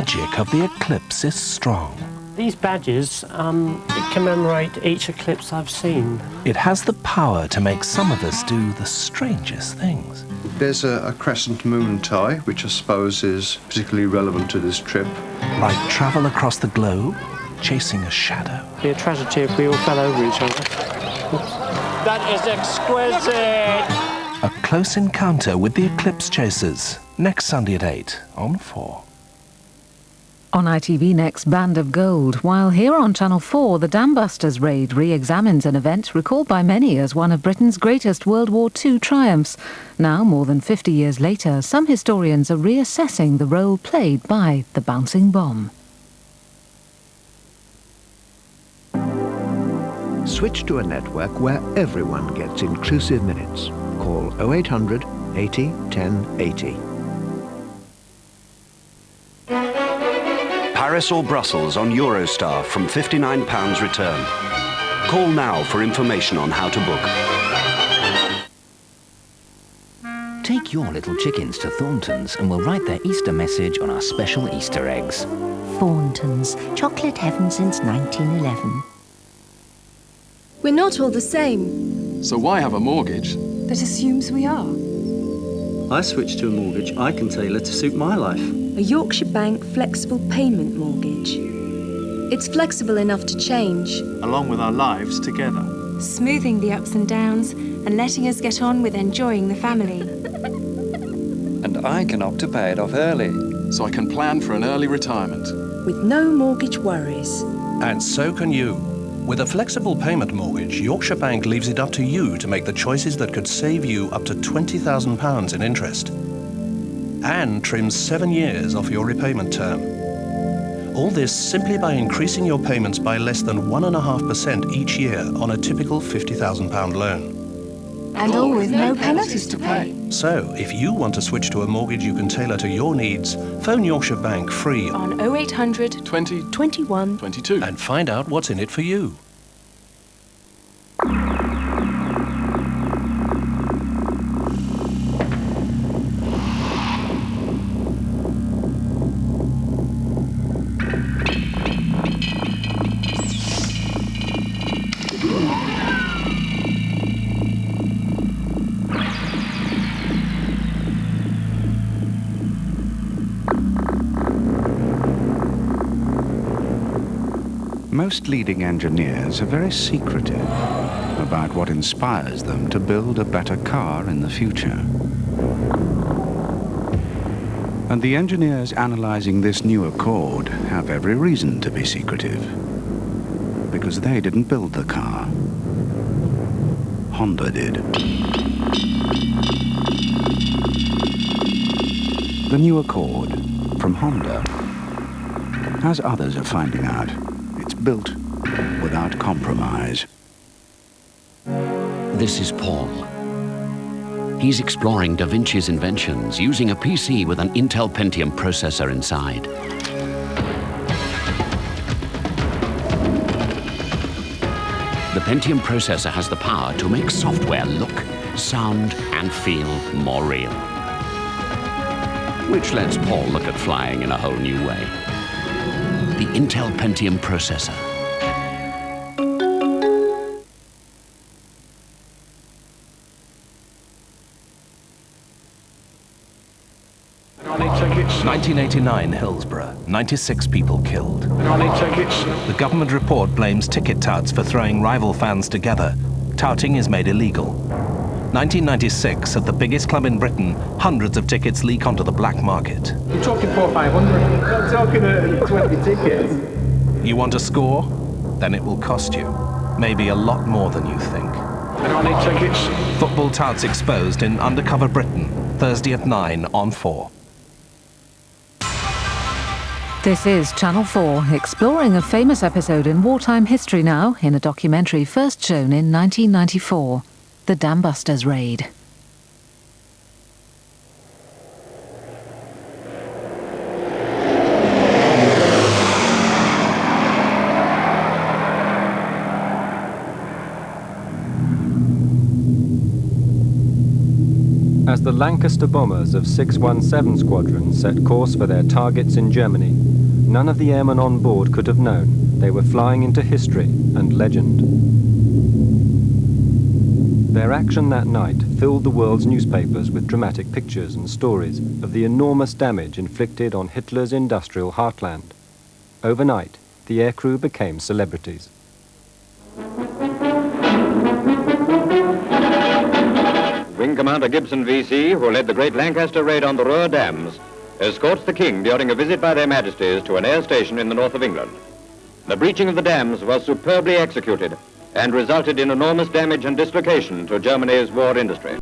magic of the Eclipse is strong. These badges commemorate each eclipse I've seen. It has the power to make some of us do the strangest things. There's a crescent moon tie, which I suppose is particularly relevant to this trip. Like travel across the globe, chasing a shadow. It'd be a tragedy if we all fell over each other. That is exquisite! A close encounter with the Eclipse chasers, next Sunday at 8 on 4. On ITV Next, Band of Gold, while here on Channel 4, the Dambusters Raid re-examines an event recalled by many as one of Britain's greatest World War II triumphs. Now, more than 50 years later, some historians are reassessing the role played by the bouncing bomb. Switch to a network where everyone gets inclusive minutes. Call 0800 80 1080. Paris or Brussels on Eurostar from £59 return. Call now for information on how to book. Take your little chickens to Thornton's and we'll write their Easter message on our special Easter eggs. Thornton's, chocolate heaven since 1911. We're not all the same. So why have a mortgage That assumes we are. I switched to a mortgage I can tailor to suit my life. A Yorkshire Bank flexible payment mortgage. It's flexible enough to change, along with our lives together, smoothing the ups and downs and letting us get on with enjoying the family. And I can opt to pay it off early, so I can plan for an early retirement. With no mortgage worries. And so can you. With a flexible payment mortgage, Yorkshire Bank leaves it up to you to make the choices that could save you up to £20,000 in interest. And trims 7 years off your repayment term. All this simply by increasing your payments by less than 1.5% each year on a typical £50,000 loan. And all with no penalties to pay. So, if you want to switch to a mortgage you can tailor to your needs, phone Yorkshire Bank free On 0800 20 21 22 and find out what's in it for you. Most leading engineers are very secretive about what inspires them to build a better car in the future. And the engineers analyzing this new Accord have every reason to be secretive, because they didn't build the car. Honda did. The new Accord from Honda, as others are finding out, it's built without compromise. This is Paul. He's exploring Da Vinci's inventions using a PC with an Intel Pentium processor inside. The Pentium processor has the power to make software look, sound, and feel more real. Which lets Paul look at flying in a whole new way. The Intel Pentium processor. Tickets. 1989 Hillsborough, 96 people killed. Tickets. The government report blames ticket touts for throwing rival fans together. Touting is made illegal. 1996, at the biggest club in Britain, hundreds of tickets leak onto the black market. You're talking 400 or 500. I'm talking 20 tickets. You want a score? Then it will cost you. Maybe a lot more than you think. Tickets. Football touts exposed in Undercover Britain, Thursday at 9 on 4. This is Channel 4, exploring a famous episode in wartime history now in a documentary first shown in 1994, The Dambusters Raid. As the Lancaster bombers of 617 Squadron set course for their targets in Germany, none of the airmen on board could have known they were flying into history and legend. Their action that night filled the world's newspapers with dramatic pictures and stories of the enormous damage inflicted on Hitler's industrial heartland. Overnight, the aircrew became celebrities. Wing Commander Gibson VC, who led the great Lancaster raid on the Ruhr dams, escorts the King during a visit by their Majesties to an air station in the north of England. The breaching of the dams was superbly executed and resulted in enormous damage and dislocation to Germany's war industry.